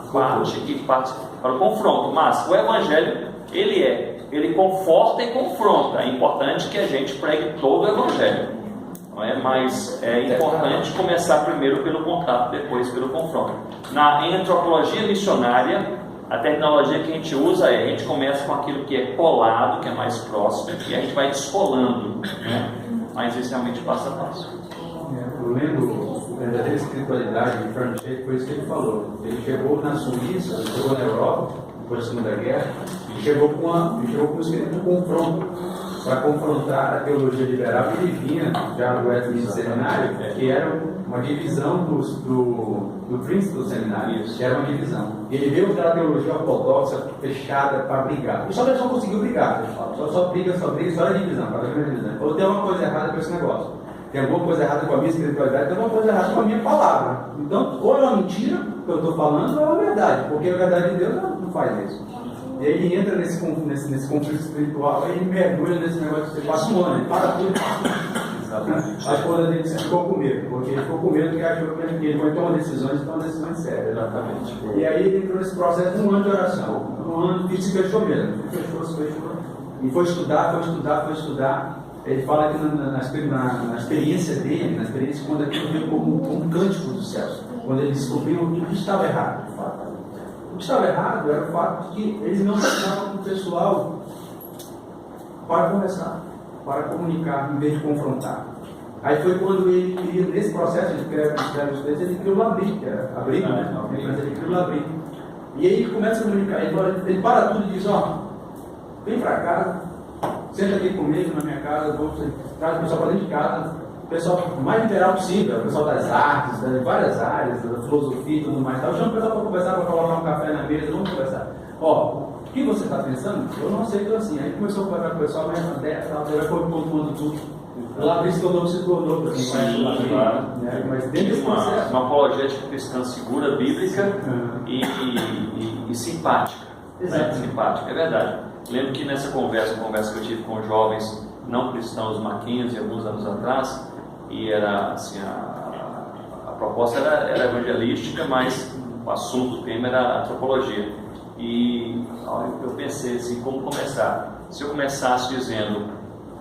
para o confronto. Mas o Evangelho, ele conforta e confronta. É importante que a gente pregue todo o Evangelho, não é? Mas é importante começar primeiro pelo contato, depois pelo confronto. Em antropologia missionária, a terminologia que a gente usa a gente começa com aquilo que é colado, que é mais próximo, e a gente vai descolando, né? Mas isso realmente passo a passo. Eu lembro o verdadeira espiritualidade de Franchek, foi isso que ele falou. Ele chegou na Suíça, ele chegou na Europa, depois da Segunda Guerra, e chegou com um espírito de confronto. para confrontar a teologia liberal, ele vinha já do Wesley Seminário, que era uma divisão do príncipe do seminário, que era uma divisão. Ele veio da teologia ortodoxa fechada para brigar. E só conseguiu brigar, pessoal. Só briga, só era divisão, cada vez divisão. Ele falou: tem uma coisa errada com esse negócio. Tem alguma coisa errada com a minha espiritualidade, tem alguma coisa errada com a minha palavra. Então, ou é uma mentira que eu estou falando, ou é uma verdade, porque a verdade de Deus não faz isso. E aí ele entra nesse conflito espiritual, aí ele mergulha nesse negócio de você passa um ano, ele para tudo e passa. A esposa dele ficou com medo, porque ele ficou com medo que achou que ele vai tomar decisões sérias. Exatamente. E aí ele entrou nesse processo de um ano de oração. Um ano que se fechou mesmo. Se fechou. E foi estudar. Ele fala que na experiência dele, quando aquilo veio como um cântico dos céus, quando ele descobriu o que estava errado. O que estava errado era o fato de que eles não estavam com o pessoal para conversar, para comunicar, em vez de confrontar. Aí foi quando ele queria, nesse processo, ele escreve os textos, ele criou o labirinto, que era abrigo, ele criou o labirinto. E aí ele começa a comunicar, ele para tudo e diz: ó, vem para cá, senta aqui comigo na minha casa, traz o pessoal para dentro de casa, o pessoal mais liberal possível, o pessoal das artes, de várias áreas, da filosofia e tudo mais. Chama o pessoal para conversar, para colocar um café na mesa, vamos conversar. Ó, o que você está pensando? Eu não aceito assim. Aí começou a conversar com o pessoal, mas na terra, ele foi pontuando tudo. Lá por isso que se tornou para quem conhece o labirinto. Mas dentro desse processo. Uma apologética cristã segura, bíblica e simpática. Né? Simpática, é verdade. Lembro que nessa conversa que eu tive com jovens não cristãos Mackenzie alguns anos atrás, e era assim, a proposta era evangelística, mas o assunto, o tema era antropologia. E eu pensei assim, como começar? Se eu começasse dizendo: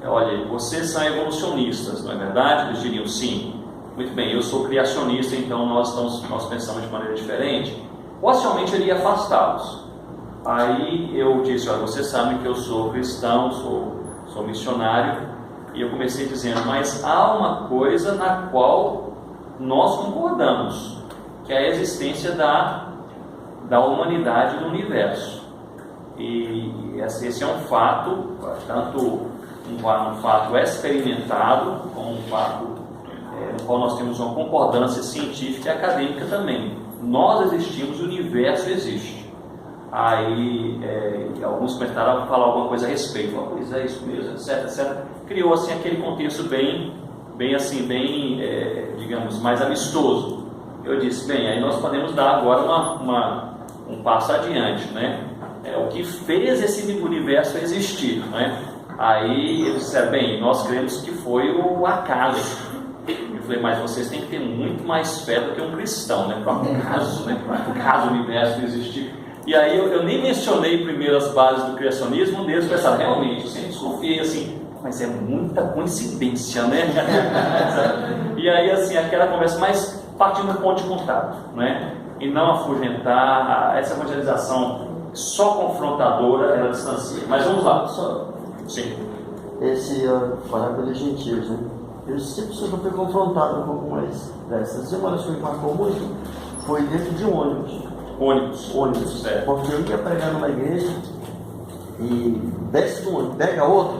olha, vocês são evolucionistas, não é verdade? Eles diriam: sim. Muito bem, eu sou criacionista, então nós pensamos de maneira diferente. Possivelmente ele ia afastá-los. Aí eu disse: olha, vocês sabem que eu sou cristão, sou missionário. E eu comecei dizendo: mas há uma coisa na qual nós concordamos, que é a existência da humanidade no universo. E esse é um fato, tanto um fato experimentado, como um fato no qual nós temos uma concordância científica e acadêmica também. Nós existimos, o universo existe. Aí alguns comentaram a falar alguma coisa a respeito, pois é isso mesmo, etc. Criou assim aquele contexto bem digamos, mais amistoso. Eu disse: bem, aí nós podemos dar agora um passo adiante, né? O que fez esse universo existir, né? Aí eles disseram: bem, nós cremos que foi o acaso. Eu falei: mas vocês têm que ter muito mais fé do que um cristão, né? Para acaso o universo existir. E aí eu nem mencionei primeiro as bases do criacionismo, deles pensaram: realmente, eu sempre desconfiei assim, mas é muita coincidência, né? E aí assim, aquela conversa, mas partindo do ponto de contato, né? E não afugentar, essa evangelização só confrontadora, ela distancia. Mas vamos lá. Sim. Esse falar pelos gentios, né? Eu sempre fui confrontado um pouco mais dessas semanas que me marcou muito, foi dentro de um ônibus. Certo. Porque eu ia pregar numa igreja e desce do ônibus, pega outro,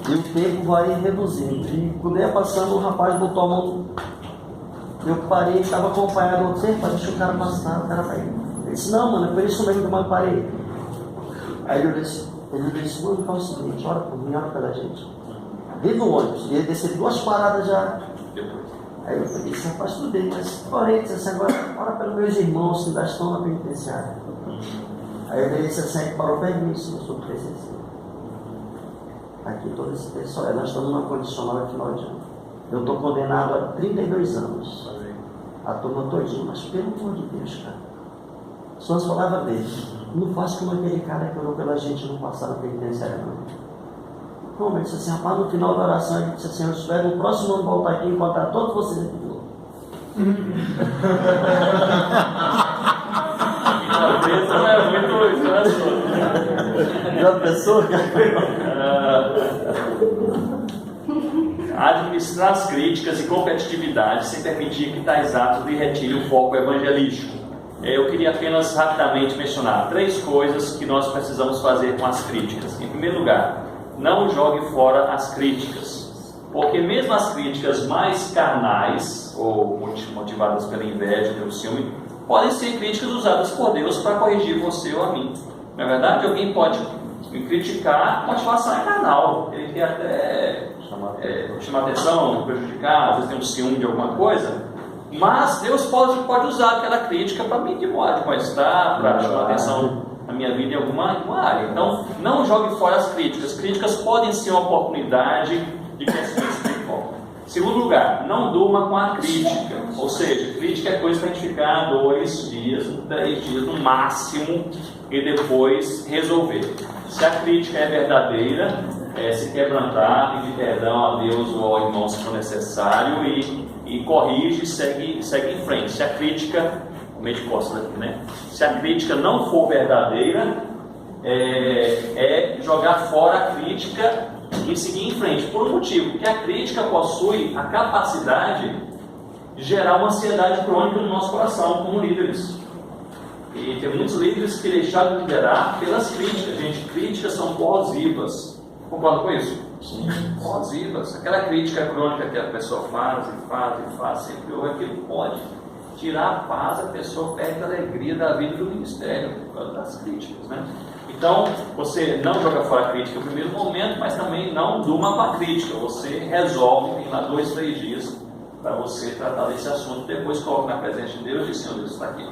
e o tempo vai reduzindo. E quando ia passando, o rapaz botou a mão. Eu parei, estava acompanhado do outro, deixa o cara passar, o cara vai. Ele disse: não, mano, é por isso mesmo que eu parei. Aí ele disse: vamos fazer o seguinte, ora por mim, ora pela gente. Dentro do ônibus, e ele desceu 2 paradas já. Aí eu falei: rapaz, tudo bem, mas orei, disse assim: agora, ora pelos meus irmãos que ainda estão na penitenciária. Aí ele disse assim: parou perto disso, eu sou presencial. Aqui todo esse pessoal, nós estamos numa condicional aqui no final de ano. Eu estou condenado a 32 anos. A turma todinha, mas pelo amor de Deus, cara. São as palavras dele. Não faça como aquele cara que orou pela gente no passado penitenciário, não. Como? Ele disse assim: rapaz, no final da oração, ele disse assim: eu espero no próximo ano voltar aqui e encontrar todos vocês aqui de novo. Já pensou? Administrar as críticas e competitividade sem permitir que tais atos lhe retirem o foco evangelístico. Eu queria apenas rapidamente mencionar 3 coisas que nós precisamos fazer com as críticas. Em primeiro lugar, não jogue fora as críticas, porque mesmo as críticas mais carnais, ou motivadas pela inveja, pelo ciúme, podem ser críticas usadas por Deus para corrigir você ou a mim. Na verdade, alguém pode me criticar, a motivação é carnal, ele quer até chamar atenção, prejudicar, às vezes tem um ciúme de alguma coisa, mas Deus pode usar aquela crítica para me admoestar, para chamar atenção na minha vida em alguma área. Então, não jogue fora as críticas. Críticas podem ser uma oportunidade de crescimento espiritual. Segundo lugar, não durma com a crítica. Ou seja, crítica é coisa para a gente ficar 2 dias, 3 dias no máximo e depois resolver. Se a crítica é verdadeira, se quebrantar, pedir perdão a Deus ou ao irmão se for necessário e corrige e segue em frente. Se a crítica, meio de costas aqui, né? Se a crítica não for verdadeira, é jogar fora a crítica e seguir em frente. Por um motivo, porque a crítica possui a capacidade de gerar uma ansiedade crônica no nosso coração, como líderes. E tem muitos líderes que deixaram de liderar pelas críticas. Gente, críticas são corrosivas. Concorda com isso? Sim. Corrosivas. Aquela crítica crônica que a pessoa faz, sempre ouve aquilo, pode tirar a paz, a pessoa perde a alegria da vida do ministério por causa das críticas, né? Então, você não joga fora a crítica no primeiro momento, mas também não durma com a crítica. Você resolve, tem lá 2, 3 dias para você tratar desse assunto. Depois coloca na presença de Deus e diz: Senhor, Deus está aqui.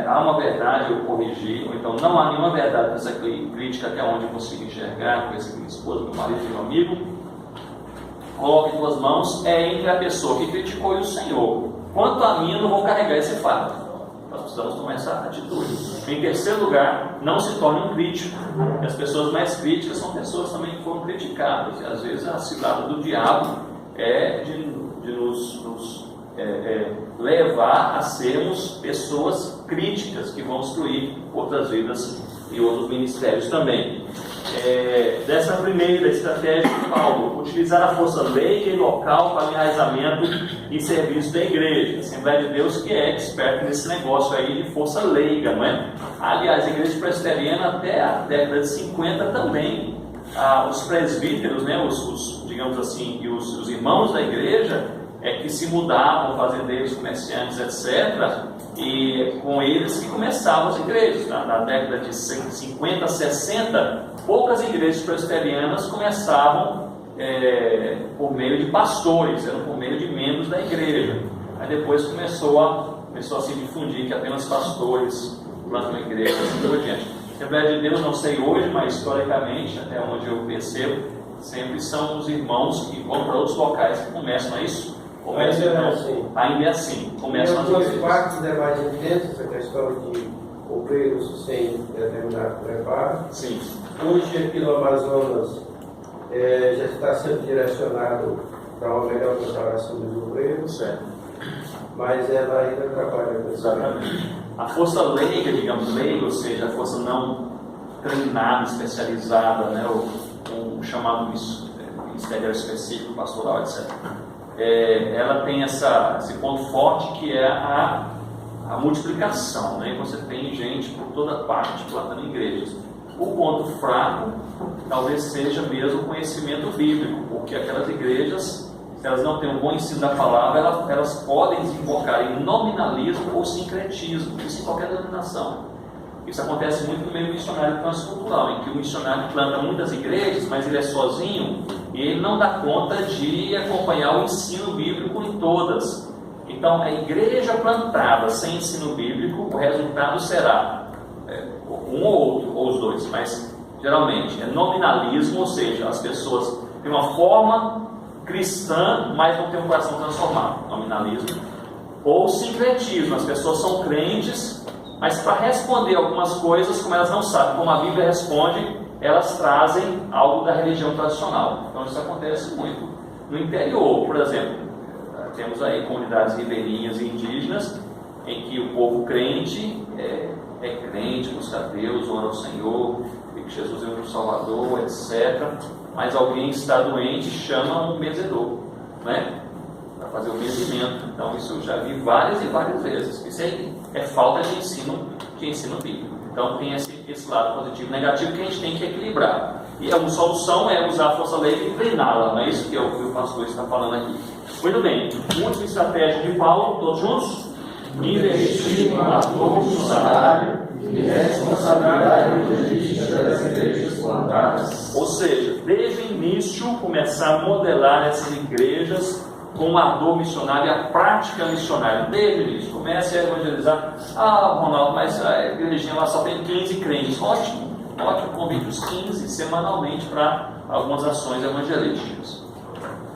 Há uma verdade, eu corrigi, ou então não há nenhuma verdade nessa crítica até onde eu consigo enxergar, conhecer minha esposa, meu marido, meu amigo. Coloque em tuas mãos, entre a pessoa que criticou e o Senhor. Quanto a mim, eu não vou carregar esse fardo. Nós precisamos tomar essa atitude. Em terceiro lugar, não se torne um crítico. As pessoas mais críticas são pessoas também que foram criticadas. E às vezes a cilada do diabo é de nos levar a sermos pessoas críticas que vão destruir outras vidas e outros ministérios também. Dessa primeira estratégia de Paulo, utilizar a força leiga e local para o enraizamento e serviço da igreja. A Assembleia de Deus que é experta nesse negócio aí de força leiga, não é? Aliás, a igreja presbiteriana até a década de 50 também, os presbíteros, né, digamos assim, e os irmãos da igreja que se mudavam, fazendeiros, comerciantes, etc., e com eles que começavam as igrejas. Na década de 50, 60, poucas igrejas presbiterianas começavam por meio de pastores, eram por meio de membros da igreja. Aí depois começou a se difundir que apenas pastores plantam igrejas, assim por diante. Assembleia de Deus, não sei hoje, mas historicamente, até onde eu percebo, sempre são os irmãos que vão para outros locais que começam a isso. Ainda é assim. Começam as igrejas. Em algumas partes é mais intensa essa questão de obreiros sem determinado preparo. Sim. Hoje aqui no Amazonas já está sendo direcionado para uma melhor preparação dos obreiros. Certo. Mas ela ainda trabalha com isso. Exatamente. A força leiga, digamos, leiga, ou seja, a força não treinada, especializada, né, o chamado ministério específico, pastoral, etc. Ela tem esse ponto forte que é a multiplicação, né? Você tem gente por toda parte plantando igrejas. O ponto fraco talvez seja mesmo o conhecimento bíblico, porque aquelas igrejas, se elas não têm um bom ensino da palavra, elas podem desembocar em nominalismo ou sincretismo, isso em qualquer denominação. Isso acontece muito no meio missionário transcultural, em que o missionário planta muitas igrejas, mas ele é sozinho e ele não dá conta de acompanhar o ensino bíblico em todas. Então, a igreja plantada sem ensino bíblico, o resultado será um ou outro, ou os dois, mas geralmente é nominalismo, ou seja, as pessoas têm uma forma cristã, mas não têm um coração transformado, nominalismo, ou sincretismo, as pessoas são crentes, mas para responder algumas coisas, como elas não sabem como a Bíblia responde, elas trazem algo da religião tradicional. Então isso acontece muito no interior. Por exemplo, temos aí comunidades ribeirinhas e indígenas em que o povo crente é crente, busca a Deus, ora ao Senhor, e que Jesus é o Salvador, etc. Mas alguém está doente, chama um benzedor, né, para fazer o benzimento. Então isso eu já vi várias e várias vezes. Isso aí é falta de ensino bíblico. Então tem esse lado positivo e negativo que a gente tem que equilibrar. E a solução é usar a força leiga e treiná-la, não é isso que o pastor está falando aqui. Muito bem, última estratégia de Paulo, todos juntos? Investir na salário e responsabilidade jurídica das igrejas plantadas. Ou seja, desde o início começar a modelar essas igrejas com a dor missionária, a prática missionária, desde o início. Comece a evangelizar. Ah, Ronaldo, mas a igrejinha lá só tem 15 crentes. Ótimo, ótimo, convide os 15 semanalmente para algumas ações evangelísticas.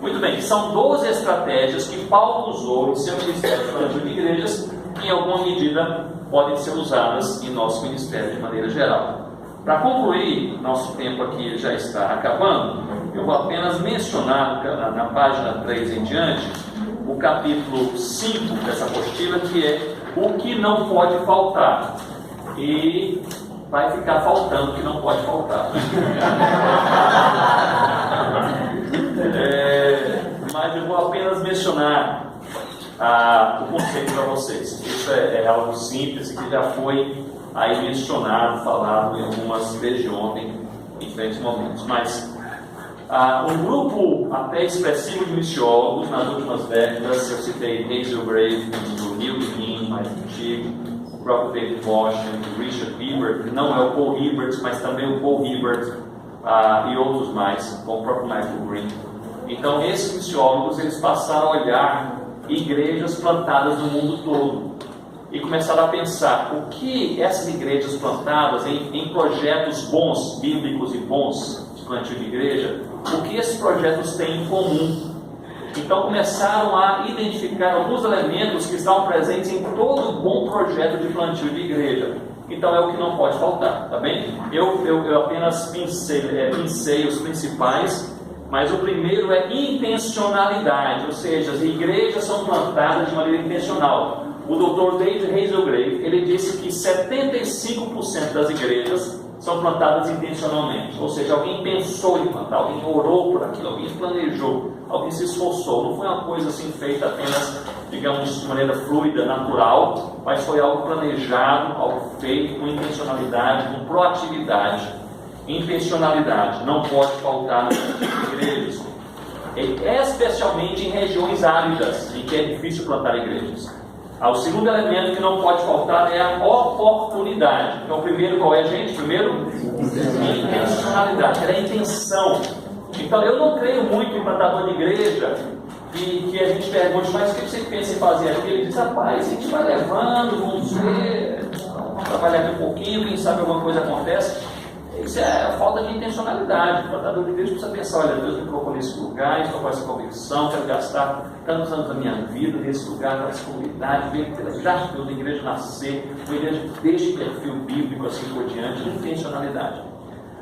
Muito bem, são 12 estratégias que Paulo usou em seu ministério de igrejas, que em alguma medida podem ser usadas em nosso ministério de maneira geral. Para concluir, nosso tempo aqui já está acabando, eu vou apenas mencionar na página 3 em diante, o capítulo 5 dessa apostila, que é o que não pode faltar. E vai ficar faltando o que não pode faltar. Mas eu vou apenas mencionar o conceito para vocês. Isso é algo simples que já foi aí mencionado, falado em algumas vezes ontem, em diferentes momentos. Mas um grupo até expressivo de missiólogos nas últimas décadas, eu citei Hazel Grave, o Neil Dean, mais antigo, o próprio David Washington, o Richard Hibbert, que não é o Paul Hibbert, mas também o Paul Hibbert, e outros mais, como o próprio Michael Green. Então, esses missiólogos, eles passaram a olhar igrejas plantadas no mundo todo e começaram a pensar o que essas igrejas plantadas em projetos bons, bíblicos e bons de plantio de igreja, o que esses projetos têm em comum. Então começaram a identificar alguns elementos que estavam presentes em todo bom projeto de plantio de igreja. Então é o que não pode faltar, tá bem? Eu apenas pincei os principais. Mas o primeiro é intencionalidade, ou seja, as igrejas são plantadas de maneira intencional. O Dr. David Hazelgrave, ele disse que 75% das igrejas são plantadas intencionalmente. Ou seja, alguém pensou em plantar, alguém orou por aquilo, alguém planejou, alguém se esforçou. Não foi uma coisa assim feita apenas, digamos, de maneira fluida, natural, mas foi algo planejado, algo feito com intencionalidade, com proatividade. Intencionalidade não pode faltar nas igrejas, especialmente em regiões áridas, em que é difícil plantar igrejas. O segundo elemento que não pode faltar é a oportunidade. Então, o primeiro qual é, gente? Primeiro, intencionalidade, era a intenção. Então, eu não creio muito em plantador de igreja que a gente pergunte, mas o que você pensa em fazer aqui? Ele diz, rapaz, a gente vai levando, vamos ver, vamos trabalhar aqui um pouquinho, quem sabe alguma coisa acontece. Isso é a falta de intencionalidade. O plantador de igreja precisa pensar, olha, Deus me colocou nesse lugar, estou com essa convicção, quero gastar tantos anos da minha vida nesse lugar, nessa comunidade, ver já Deus da igreja nascer, uma igreja deste perfil bíblico, assim por diante, intencionalidade.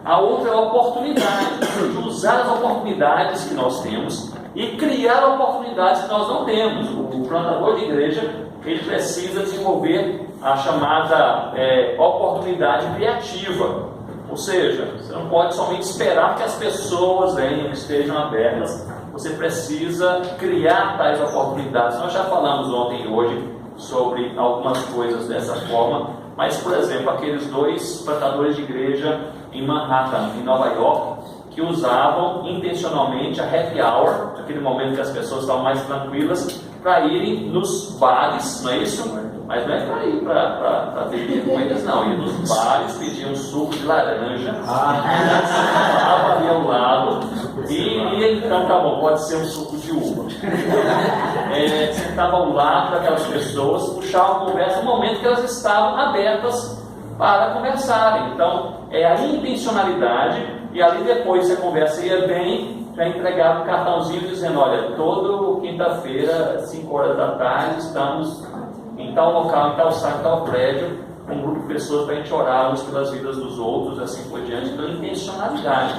A outra é a oportunidade, de usar as oportunidades que nós temos e criar oportunidades que nós não temos. O plantador de igreja, ele precisa desenvolver a chamada oportunidade criativa. Ou seja, você não pode somente esperar que as pessoas venham, que estejam abertas, você precisa criar tais oportunidades. Nós já falamos ontem e hoje sobre algumas coisas dessa forma, mas, por exemplo, aqueles 2 plantadores de igreja em Manhattan, em Nova York, que usavam intencionalmente a happy hour, aquele momento que as pessoas estavam mais tranquilas, para irem nos bares, não é isso? Mas não é para ir para beber com eles, não. Ia nos bares, pediam suco de laranja, estava ali ao lado, e então, tá bom, pode ser um suco de uva. Sentava ao lado daquelas pessoas, puxavam a conversa no momento que elas estavam abertas para conversarem. Então, é a intencionalidade, e ali depois, se a conversa ia bem, já entregava um cartãozinho dizendo, olha, toda quinta-feira, 5 horas da tarde, estamos em tal local, em tal sala, em tal prédio, com um grupo de pessoas para a gente orar uns pelas vidas dos outros, assim por diante. Então, intencionalidade.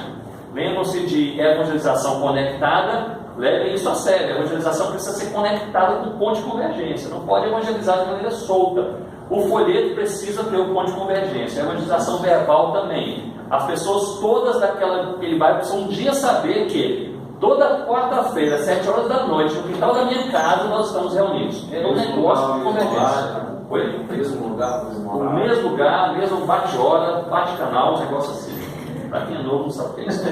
Lembram-se de evangelização conectada, levem isso a sério. A evangelização precisa ser conectada com o ponto de convergência, não pode evangelizar de maneira solta. O folheto precisa ter o ponto de convergência, a evangelização verbal também. As pessoas todas daquela que ele vai precisam um dia saber que toda quarta-feira, às 7 horas da noite, no quintal da minha casa, nós estamos reunidos. É um negócio de convergência. O mesmo lugar, o mesmo lugar, mesmo bate-hora, bate-canal, um negócio assim. Para quem é novo não sabe o que é isso.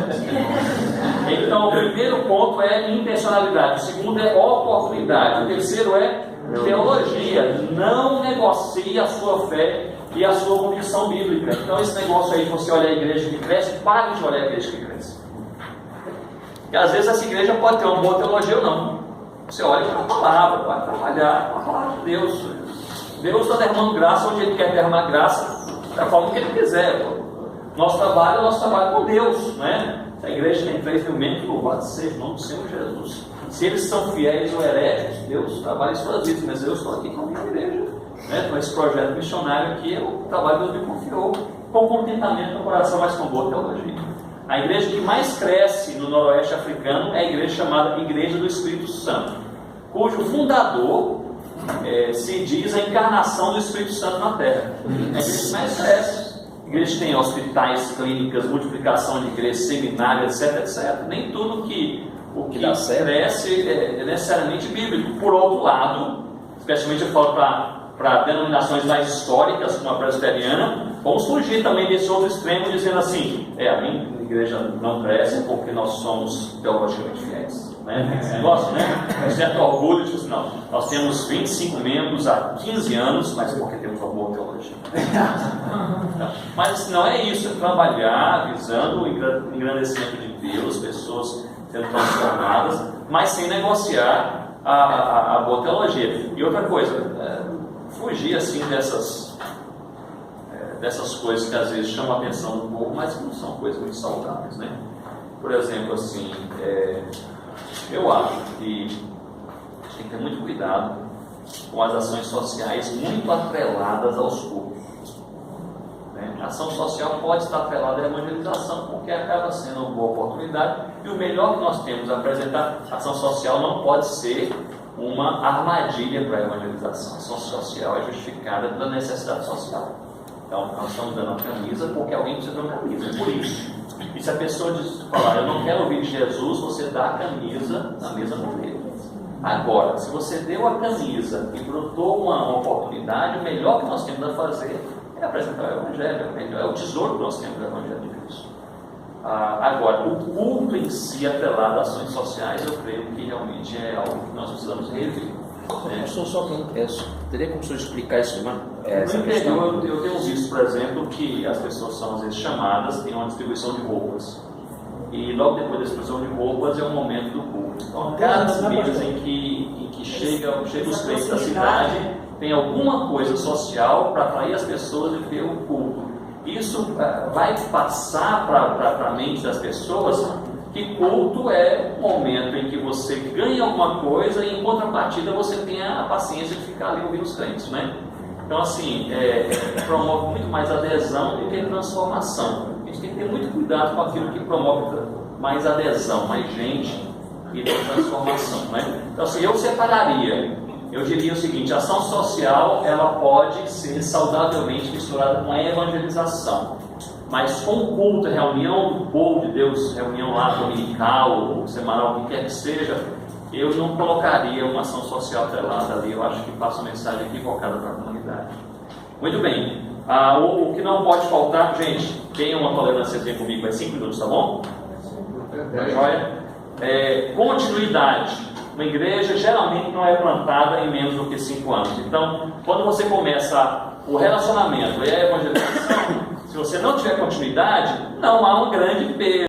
Então, o primeiro ponto é intencionalidade, o segundo é oportunidade, o terceiro é teologia. Não negocie a sua fé e a sua convicção bíblica. Então, esse negócio aí de você olhar a igreja que cresce, pare de olhar a igreja que cresce. Porque às vezes essa igreja pode ter uma boa teologia ou não. Você olha para a palavra, vai trabalhar com a palavra de Deus. Deus está derramando graça onde Ele quer derramar graça, da forma que Ele quiser. Nosso trabalho é nosso trabalho com Deus, né? A igreja tem 3 mil membros, louvado seja o nome do Senhor Jesus. Se eles são fiéis ou heréticos, Deus trabalha em suas vidas, mas eu estou aqui com a minha igreja, né? Com esse projeto missionário aqui, é o trabalho que Deus me confiou, com contentamento no coração, mas com boa teologia. A igreja que mais cresce no noroeste africano é a igreja chamada Igreja do Espírito Santo, cujo fundador se diz a encarnação do Espírito Santo na Terra. É a igreja que mais cresce. A igreja tem hospitais, clínicas, multiplicação de igrejas, seminários, etc, etc. Nem tudo que cresce é necessariamente bíblico. Por outro lado, especialmente eu falo para denominações mais históricas, como a presbiteriana, vamos fugir também desse outro extremo, dizendo assim, a minha igreja não cresce porque nós somos teologicamente fiéis. Né? Esse negócio, né? Um certo orgulho, tipo assim, não, nós temos 25 membros há 15 anos, mas porque temos uma boa teologia. Mas não é isso, é trabalhar visando o engrandecimento de Deus, pessoas sendo transformadas, mas sem negociar a boa teologia. E outra coisa, fugir assim dessas coisas que às vezes chamam a atenção do povo, mas que não são coisas muito saudáveis, né? Por exemplo, assim, eu acho que a gente tem que ter muito cuidado com as ações sociais muito atreladas aos cultos. A ação social pode estar atrelada à evangelização, porque acaba sendo uma boa oportunidade, e o melhor que nós temos a apresentar, a ação social não pode ser uma armadilha para a evangelização. A ação social é justificada pela necessidade social. Então, nós estamos dando a camisa porque alguém precisa de uma camisa, é por isso. E se a pessoa falar, eu não quero ouvir de Jesus, você dá a camisa na mesa com ele. Agora, se você deu a camisa e brotou uma oportunidade, o melhor que nós temos a fazer é apresentar o Evangelho, é o tesouro que nós temos do Evangelho de Cristo. Agora, o culto em si, atrelado a ações sociais, eu creio que realmente é algo que nós precisamos rever. Teria como o senhor explicar isso, mano? No interior, eu tenho visto, por exemplo, que as pessoas são às vezes chamadas, tem uma distribuição de roupas. E logo depois da distribuição de roupas é o momento do culto. Então, cada vez em que chega os crentes da cidade, tem alguma coisa social para atrair as pessoas e ver o culto. Isso vai passar para a mente das pessoas que culto é o momento em que você ganha alguma coisa e em contrapartida você tem a paciência de ficar ali ouvindo os crentes, né? Então assim, promove muito mais adesão do que transformação. A gente tem que ter muito cuidado com aquilo que promove mais adesão, mais gente e não transformação, né? Então assim, eu separaria, eu diria o seguinte, a ação social ela pode ser saudavelmente misturada com a evangelização. Mas com o culto, reunião do povo de Deus, reunião lá dominical, ou semanal, o que quer que seja, eu não colocaria uma ação social atrelada ali. Eu acho que passa uma mensagem equivocada para a comunidade. Muito bem. O que não pode faltar, gente, tenha uma tolerância comigo, vai 5 minutos, tá bom? Tá joia? Continuidade. Uma igreja geralmente não é plantada em menos do que 5 anos. Então, quando você começa o relacionamento e a evangelização, se você não tiver continuidade, não há um grande peso.